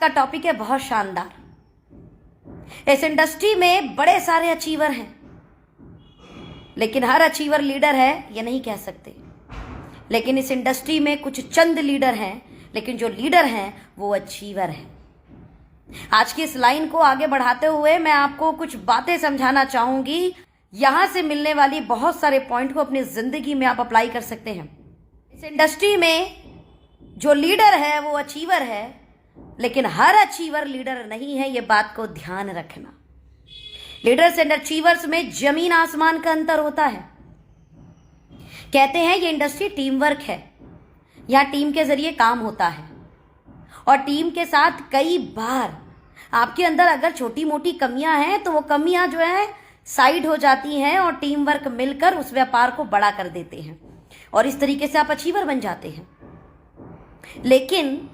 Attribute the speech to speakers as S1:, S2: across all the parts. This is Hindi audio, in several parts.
S1: का टॉपिक है बहुत शानदार। इस इंडस्ट्री में बड़े सारे अचीवर हैं, लेकिन हर अचीवर लीडर है ये नहीं कह सकते। लेकिन इस इंडस्ट्री में कुछ चंद लीडर हैं, लेकिन जो लीडर हैं वो अचीवर हैं। आज की इस लाइन को आगे बढ़ाते हुए मैं आपको कुछ बातें समझाना चाहूंगी। यहां से मिलने वाली बहुत सारे पॉइंट को अपनी जिंदगी में आप अप्लाई कर सकते हैं। इस इंडस्ट्री में जो लीडर है वो अचीवर है, लेकिन हर अचीवर लीडर नहीं है, ये बात को ध्यान रखना। लीडर्स एंड अचीवर्स में जमीन आसमान का अंतर होता है। कहते हैं ये इंडस्ट्री टीम वर्क है, यहां टीम के जरिए काम होता है और टीम के साथ कई बार आपके अंदर अगर छोटी मोटी कमियां हैं तो वो कमियां जो है साइड हो जाती हैं और टीम वर्क मिलकर उस व्यापार को बड़ा कर देते हैं और इस तरीके से आप अचीवर बन जाते हैं। लेकिन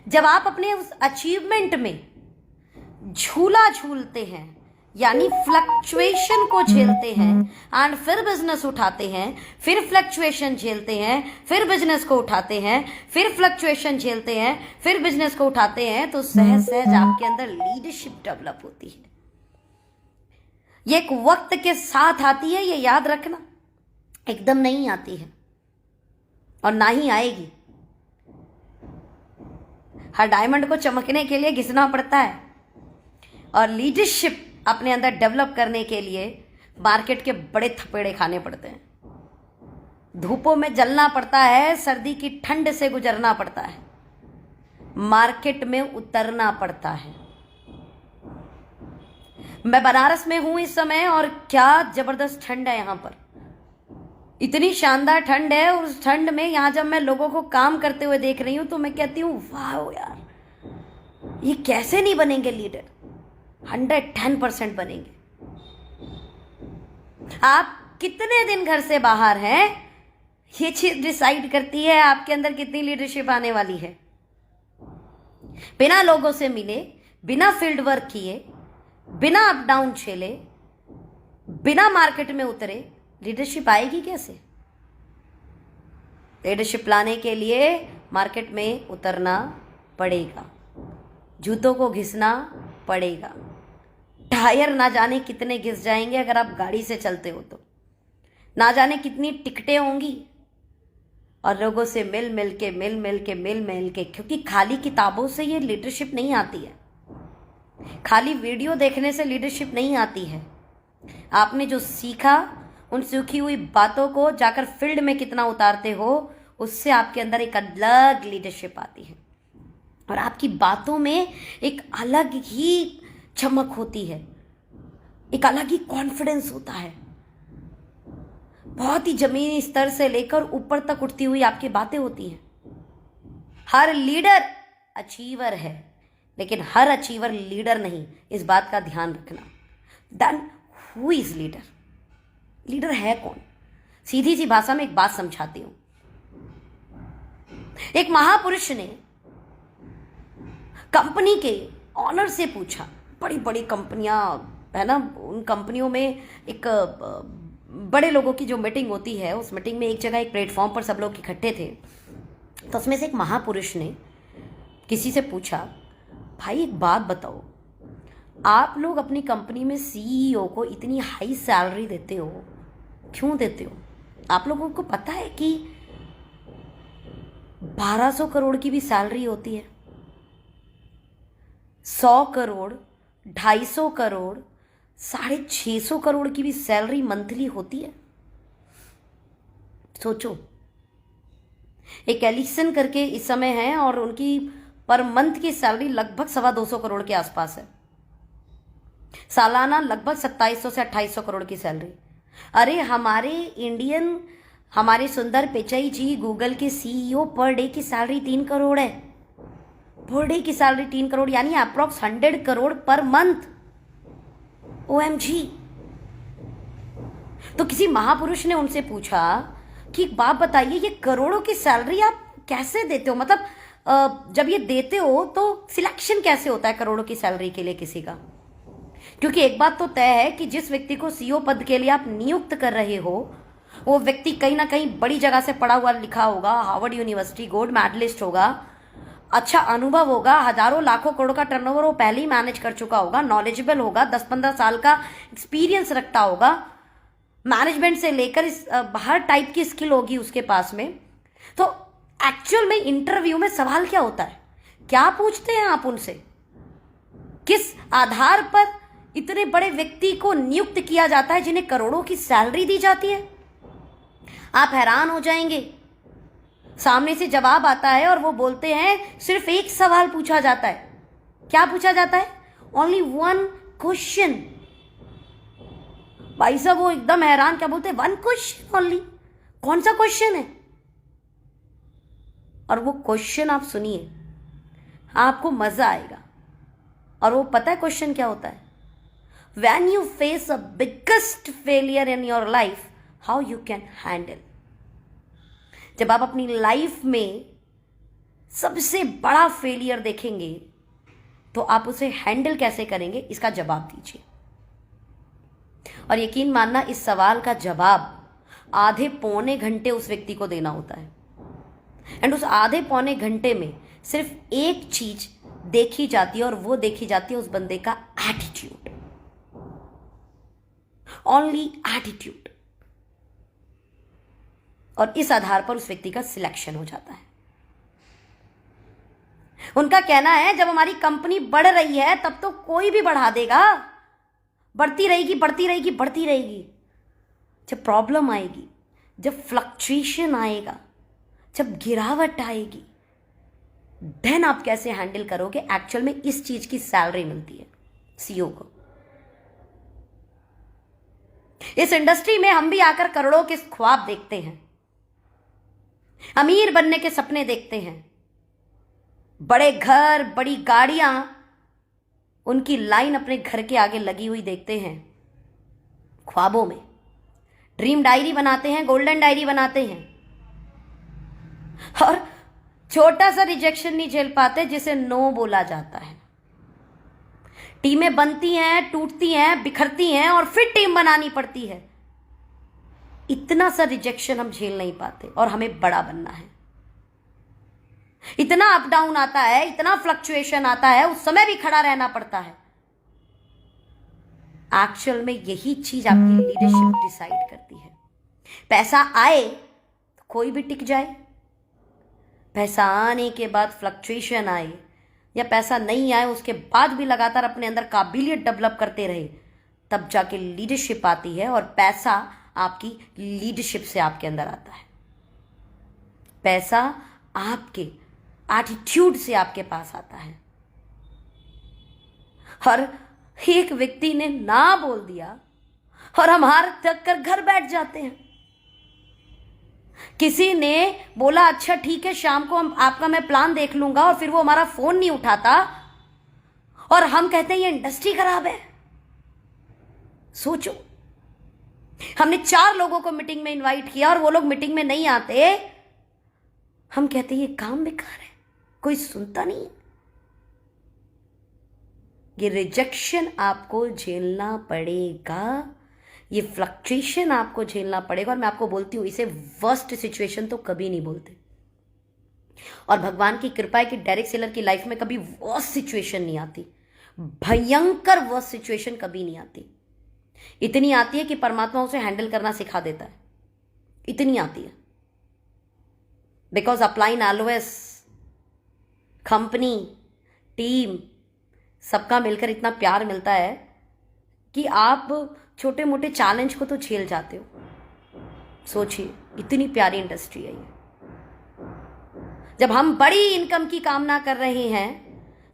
S1: जब आप अपने उस अचीवमेंट में झूला झूलते हैं, यानी फ्लक्चुएशन को झेलते हैं एंड फिर बिजनेस उठाते हैं, फिर फ्लक्चुएशन झेलते हैं, फिर बिजनेस को उठाते हैं, फिर फ्लक्चुएशन झेलते हैं, फिर बिजनेस को उठाते हैं, तो सहज सहज आपके अंदर लीडरशिप डेवलप होती है। ये एक वक्त के साथ आती है, ये याद रखना। एकदम नहीं आती है और ना ही आएगी। हर डायमंड को चमकने के लिए घिसना पड़ता है और लीडरशिप अपने अंदर डेवलप करने के लिए मार्केट के बड़े थपेड़े खाने पड़ते हैं। धूपों में जलना पड़ता है, सर्दी की ठंड से गुजरना पड़ता है, मार्केट में उतरना पड़ता है। मैं बनारस में हूं इस समय और क्या जबरदस्त ठंड है यहां पर। इतनी शानदार ठंड है और उस ठंड में यहां जब मैं लोगों को काम करते हुए देख रही हूं तो मैं कहती हूं वाह यार, ये कैसे नहीं बनेंगे लीडर। 110% बनेंगे। आप कितने दिन घर से बाहर हैं, ये चीज डिसाइड करती है आपके अंदर कितनी लीडरशिप आने वाली है। बिना लोगों से मिले, बिना फील्ड वर्क किए, बिना अप डाउन झेले, बिना मार्केट में उतरे लीडरशिप आएगी कैसे। लीडरशिप लाने के लिए मार्केट में उतरना पड़ेगा, जूतों को घिसना पड़ेगा। टायर ना जाने कितने घिस जाएंगे अगर आप गाड़ी से चलते हो तो, ना जाने कितनी टिकटें होंगी और लोगों से मिल मिल के, क्योंकि खाली किताबों से ये लीडरशिप नहीं आती है, खाली वीडियो देखने से लीडरशिप नहीं आती है। आपने जो सीखा, उन सीखी हुई बातों को जाकर फील्ड में कितना उतारते हो, उससे आपके अंदर एक अलग लीडरशिप आती है और आपकी बातों में एक अलग ही चमक होती है, एक अलग ही कॉन्फिडेंस होता है। बहुत ही जमीनी स्तर से लेकर ऊपर तक उठती हुई आपकी बातें होती हैं। हर लीडर अचीवर है, लेकिन हर अचीवर लीडर नहीं, इस बात का ध्यान रखना। Then who is leader? Leader है कौन? सीधी सी भाषा में एक बात समझाती हूं। एक महापुरुष ने कंपनी के ऑनर से पूछा, बड़ी बड़ी कंपनियां है ना, उन कंपनियों में एक बड़े लोगों की जो मीटिंग होती है, उस मीटिंग में एक जगह एक प्लेटफॉर्म पर सब लोग इकट्ठे थे, तो उसमें से एक महापुरुष ने किसी से पूछा, भाई एक बात बताओ, आप लोग अपनी कंपनी में सीईओ को इतनी हाई सैलरी देते हो, क्यों देते हो? आप लोगों को पता है कि 1200 करोड़ की भी सैलरी होती है, 100 करोड़, 250 करोड़, 650 करोड़ की भी सैलरी मंथली होती है। सोचो, एक एलिसन करके इस समय है और उनकी पर मंथ की सैलरी लगभग 225 करोड़ के आसपास है, सालाना लगभग 2700 से 2800 करोड़ की सैलरी। अरे हमारे सुंदर पिचाई जी गूगल के सीईओ पर डे की सैलरी 3 करोड़ है। पर डे की सैलरी 3 करोड़, यानी approx 100 crore per month. OMG। तो किसी महापुरुष ने उनसे पूछा कि एक बात बताइए, ये करोड़ों की सैलरी आप कैसे देते हो? मतलब जब ये देते हो तो सिलेक्शन कैसे होता है करोड़ों की सैलरी के लिए किसी का? क्योंकि एक बात तो तय है कि जिस व्यक्ति को सीईओ पद के लिए आप नियुक्त कर रहे हो, वो व्यक्ति कहीं ना कहीं बड़ी जगह से पढ़ा हुआ लिखा होगा, हार्वर्ड यूनिवर्सिटी गोल्ड मेडलिस्ट होगा, अच्छा अनुभव होगा, हजारों लाखों करोड़ का टर्नओवर वो पहले ही मैनेज कर चुका होगा, नॉलेजेबल होगा, 10-15 साल का एक्सपीरियंस रखता होगा, मैनेजमेंट से लेकर इस हर टाइप की स्किल होगी उसके पास में। तो एक्चुअल में इंटरव्यू में सवाल क्या होता है, क्या पूछते हैं आप उनसे, किस आधार पर इतने बड़े व्यक्ति को नियुक्त किया जाता है जिन्हें करोड़ों की सैलरी दी जाती है? आप हैरान हो जाएंगे। सामने से जवाब आता है और वो बोलते हैं सिर्फ एक सवाल पूछा जाता है। क्या पूछा जाता है? Only one question. भाई साहब वो एकदम हैरान, क्या बोलते हैं? One question only. कौन सा क्वेश्चन है? और वो क्वेश्चन आप सुनिए, आपको मजा आएगा। और वो पता है क्वेश्चन क्या होता है? When you face a biggest failure in your life, how you can handle. जब आप अपनी लाइफ में सबसे बड़ा फेलियर देखेंगे तो आप उसे हैंडल कैसे करेंगे, इसका जवाब दीजिए। और यकीन मानना, इस सवाल का जवाब आधे पौने घंटे उस व्यक्ति को देना होता है। एंड उस आधे पौने घंटे में सिर्फ एक चीज देखी जाती है, और वो देखी जाती है उस बंदे का एटीट्यूड। Only attitude. और इस आधार पर उस व्यक्ति का सिलेक्शन हो जाता है। उनका कहना है जब हमारी कंपनी बढ़ रही है तब तो कोई भी बढ़ा देगा, बढ़ती रहेगी बढ़ती रहेगी बढ़ती रहेगी। जब प्रॉब्लम आएगी, जब फ्लक्चुएशन आएगा, जब गिरावट आएगी, देन आप कैसे हैंडल करोगे? एक्चुअल में इस चीज की सैलरी मिलती है सीईओ को। इस इंडस्ट्री में हम भी आकर करोड़ों के ख्वाब देखते हैं, अमीर बनने के सपने देखते हैं, बड़े घर, बड़ी गाड़ियां, उनकी लाइन अपने घर के आगे लगी हुई देखते हैं। ख्वाबों में ड्रीम डायरी बनाते हैं, गोल्डन डायरी बनाते हैं, और छोटा सा रिजेक्शन नहीं झेल पाते जिसे नो बोला जाता है। टीमें बनती हैं, टूटती हैं, बिखरती हैं, और फिर टीम बनानी पड़ती है। इतना सा रिजेक्शन हम झेल नहीं पाते, और हमें बड़ा बनना है। इतना अप डाउन आता है, इतना फ्लक्चुएशन आता है, उस समय भी खड़ा रहना पड़ता है। एक्चुअल में यही चीज आपकी लीडरशिप डिसाइड करती है। पैसा आए तो कोई भी टिक जाए, पैसा आने के बाद फ्लक्चुएशन आए, या पैसा नहीं आए उसके बाद भी लगातार अपने अंदर काबिलियत डेवलप करते रहे, तब जाके लीडरशिप आती है। और पैसा आपकी लीडरशिप से आपके अंदर आता है। पैसा आपके एटीट्यूड से आपके पास आता है। और एक व्यक्ति ने ना बोल दिया और हम हार थक कर घर बैठ जाते हैं। किसी ने बोला अच्छा ठीक है, शाम को हम आपका मैं प्लान देख लूंगा, और फिर वो हमारा फोन नहीं उठाता, और हम कहते हैं ये इंडस्ट्री खराब है। सोचो, हमने 4 लोगों को मीटिंग में इनवाइट किया और वो लोग मीटिंग में नहीं आते, हम कहते हैं ये काम बेकार है, कोई सुनता नहीं। ये रिजेक्शन आपको झेलना पड़ेगा, ये फ्लक्चुएशन आपको झेलना पड़ेगा। और मैं आपको बोलती हूं, इसे वर्स्ट सिचुएशन तो कभी नहीं बोलते। और भगवान की कृपा है कि डेरेक सेलर की लाइफ में कभी वर्स्ट सिचुएशन नहीं आती, भयंकर वर्स्ट सिचुएशन कभी नहीं आती। इतनी आती है कि परमात्मा उसे हैंडल करना सिखा देता है, इतनी आती है। Because upline always company, team, सबका मिलकर इतना प्यार मिलता है कि आप छोटे मोटे चैलेंज को तो झेल जाते हो। सोचिए, इतनी प्यारी इंडस्ट्री है ये। जब हम बड़ी इनकम की कामना कर रहे हैं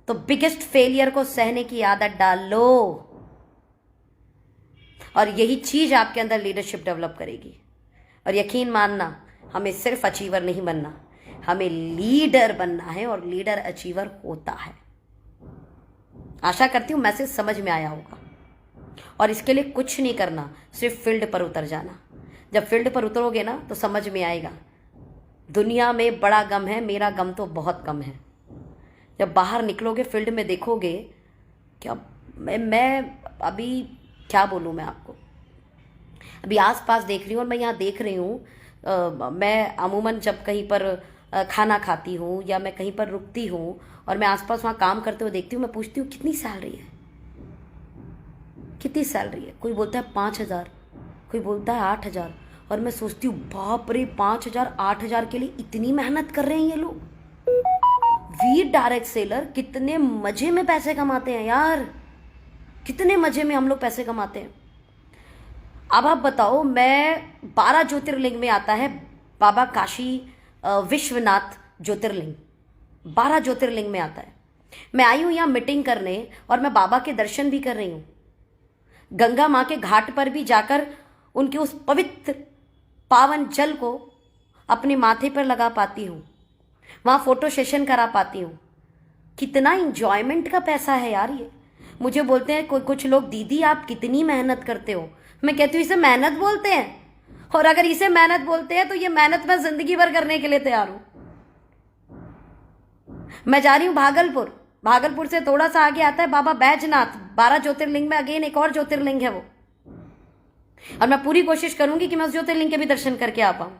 S1: तो बिगेस्ट फेलियर को सहने की आदत डालो, और यही चीज आपके अंदर लीडरशिप डेवलप करेगी। और यकीन मानना, हमें सिर्फ अचीवर नहीं बनना, हमें लीडर बनना है, और लीडर अचीवर होता है। आशा करती हूं मैसेज समझ में आया होगा। और इसके लिए कुछ नहीं करना, सिर्फ फील्ड पर उतर जाना। जब फील्ड पर उतरोगे ना तो समझ में आएगा, दुनिया में बड़ा गम है, मेरा गम तो बहुत कम है। जब बाहर निकलोगे, फील्ड में देखोगे, क्या मैं अभी क्या बोलूँ मैं आपको, अभी आसपास देख रही हूँ, और मैं यहाँ देख रही हूँ, मैं अमूमन जब कहीं पर खाना खाती हूँ या मैं कहीं पर रुकती हूँ और मैं आसपास वहाँ काम करते हुए देखती हूँ, मैं पूछती हूँ कितनी सैलरी है, कितनी सैलरी है। कोई बोलता है 5,000, कोई बोलता है 8,000, और मैं सोचती हूँ बाप रे 5,000 8,000 के लिए इतनी मेहनत कर रहे हैं ये लोग। वीर डायरेक्ट सेलर कितने मजे में पैसे कमाते हैं यार, कितने मजे में हम लोग पैसे कमाते हैं। अब आप बताओ, मैं 12 ज्योतिर्लिंग में आता है बाबा काशी विश्वनाथ ज्योतिर्लिंग, 12 ज्योतिर्लिंग में आता है। मैं आई हूँ यहाँ मीटिंग करने और मैं बाबा के दर्शन भी कर रही हूँ। गंगा माँ के घाट पर भी जाकर उनके उस पवित्र पावन जल को अपने माथे पर लगा पाती हूँ, वहाँ फोटो सेशन करा पाती हूँ। कितना इंजॉयमेंट का पैसा है यार ये। मुझे बोलते हैं कुछ लोग, दीदी आप कितनी मेहनत करते हो। मैं कहती हूँ इसे मेहनत बोलते हैं, और अगर इसे मेहनत बोलते हैं तो ये मेहनत मैं जिंदगी भर करने के लिए तैयार हूँ। मैं जा रही हूँ भागलपुर, भागलपुर से थोड़ा सा आगे आता है बाबा बैजनाथ, 12 ज्योतिर्लिंग में अगेन एक और ज्योतिर्लिंग है वो, और मैं पूरी कोशिश करूंगी कि मैं उस ज्योतिर्लिंग के भी दर्शन करके आ पाऊं।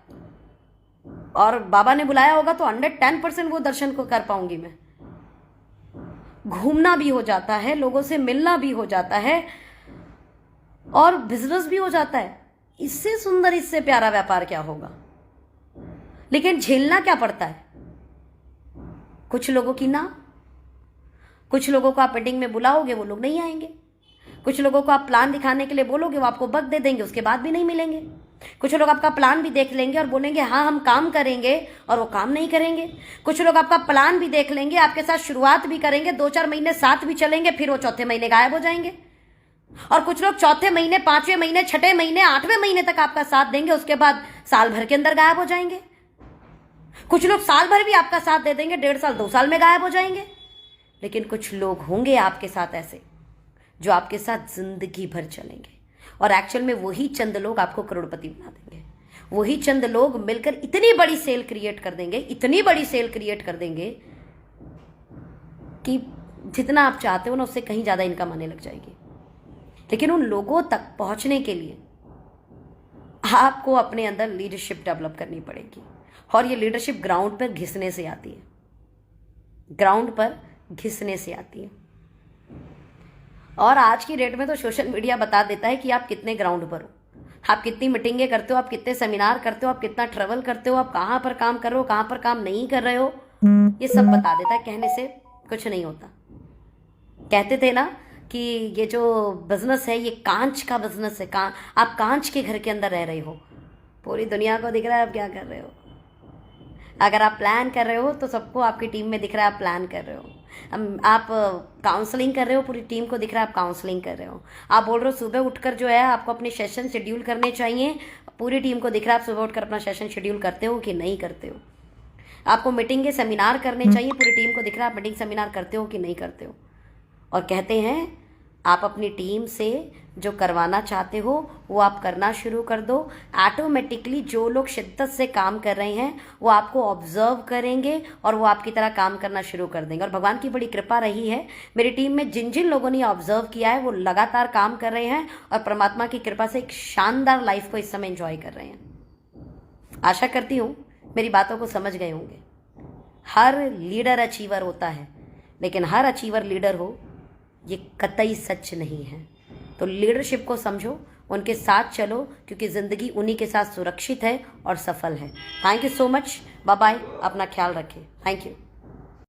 S1: और बाबा ने बुलाया होगा तो 110% वो दर्शन को कर पाऊंगी मैं। घूमना भी हो जाता है, लोगों से मिलना भी हो जाता है, और बिजनेस भी हो जाता है। इससे सुंदर, इससे प्यारा व्यापार क्या होगा। लेकिन झेलना क्या पड़ता है, कुछ लोगों की ना, कुछ लोगों को आप मीटिंग में बुलाओगे वो लोग नहीं आएंगे, कुछ लोगों को आप प्लान दिखाने के लिए बोलोगे वो आपको बग दे देंगे, उसके बाद भी नहीं मिलेंगे। कुछ लोग आपका प्लान भी देख लेंगे और बोलेंगे हाँ हम काम करेंगे, और वो काम नहीं करेंगे। कुछ लोग आपका प्लान भी देख लेंगे, आपके साथ शुरुआत भी करेंगे, 2-4 महीने साथ भी चलेंगे, फिर वो चौथे महीने गायब हो जाएंगे। और कुछ लोग चौथे महीने, 5वें महीने, 6ठे महीने, 8वें महीने तक आपका साथ देंगे, उसके बाद साल भर के अंदर गायब हो जाएंगे। कुछ लोग साल भर भी आपका साथ दे देंगे, 1.5 साल 2 साल में गायब हो जाएंगे। लेकिन कुछ लोग होंगे आपके साथ ऐसे जो आपके साथ जिंदगी भर चलेंगे, और एक्चुअल में वही चंद लोग आपको करोड़पति बना देंगे। वही चंद लोग मिलकर इतनी बड़ी सेल क्रिएट कर देंगे, इतनी बड़ी सेल क्रिएट कर देंगे कि जितना आप चाहते हो ना उससे कहीं ज्यादा इनकम आने लग जाएगी। लेकिन उन लोगों तक पहुंचने के लिए आपको अपने अंदर लीडरशिप डेवलप करनी पड़ेगी, और ये लीडरशिप ग्राउंड पर घिसने से आती है, ग्राउंड पर घिसने से आती है। और आज की डेट में तो सोशल मीडिया बता देता है कि आप कितने ग्राउंड पर हो, आप कितनी मीटिंगें करते हो, आप कितने सेमिनार करते हो, आप कितना ट्रेवल करते हो, आप कहाँ पर काम कर रहे हो, कहाँ पर काम नहीं कर रहे हो, ये सब बता देता है। कहने से कुछ नहीं होता। कहते थे ना कि ये जो बिजनेस है ये कांच का बिजनेस है, आप कांच के घर के अंदर रह रहे हो, पूरी दुनिया को दिख रहा है आप क्या कर रहे हो। अगर आप प्लान कर रहे हो तो सबको आपकी टीम में दिख रहा है आप प्लान कर रहे हो। आप काउंसलिंग कर रहे हो, पूरी टीम को दिख रहा है आप काउंसलिंग कर रहे हो। आप बोल रहे हो सुबह उठकर जो है आपको अपने सेशन शेड्यूल करने चाहिए, पूरी टीम को दिख रहा है आप सुबह उठकर अपना सेशन शेड्यूल करते हो कि नहीं करते हो। आपको मीटिंग के सेमिनार करने चाहिए, पूरी टीम को दिख रहा है आप मीटिंग सेमिनार करते हो कि नहीं करते हो। और कहते हैं आप अपनी टीम से जो करवाना चाहते हो वो आप करना शुरू कर दो। ऑटोमेटिकली जो लोग शिद्दत से काम कर रहे हैं वो आपको ऑब्जर्व करेंगे और वो आपकी तरह काम करना शुरू कर देंगे। और भगवान की बड़ी कृपा रही है, मेरी टीम में जिन जिन लोगों ने ऑब्जर्व किया है वो लगातार काम कर रहे हैं और परमात्मा की कृपा से एक शानदार लाइफ को इस समय एंजॉय कर रहे हैं। आशा करती हूँ मेरी बातों को समझ गए होंगे। हर लीडर अचीवर होता है, लेकिन हर अचीवर लीडर हो ये कतई सच नहीं है। तो लीडरशिप को समझो, उनके साथ चलो, क्योंकि ज़िंदगी उन्हीं के साथ सुरक्षित है और सफल है। Thank you so much, bye bye, अपना ख्याल रखें। Thank you.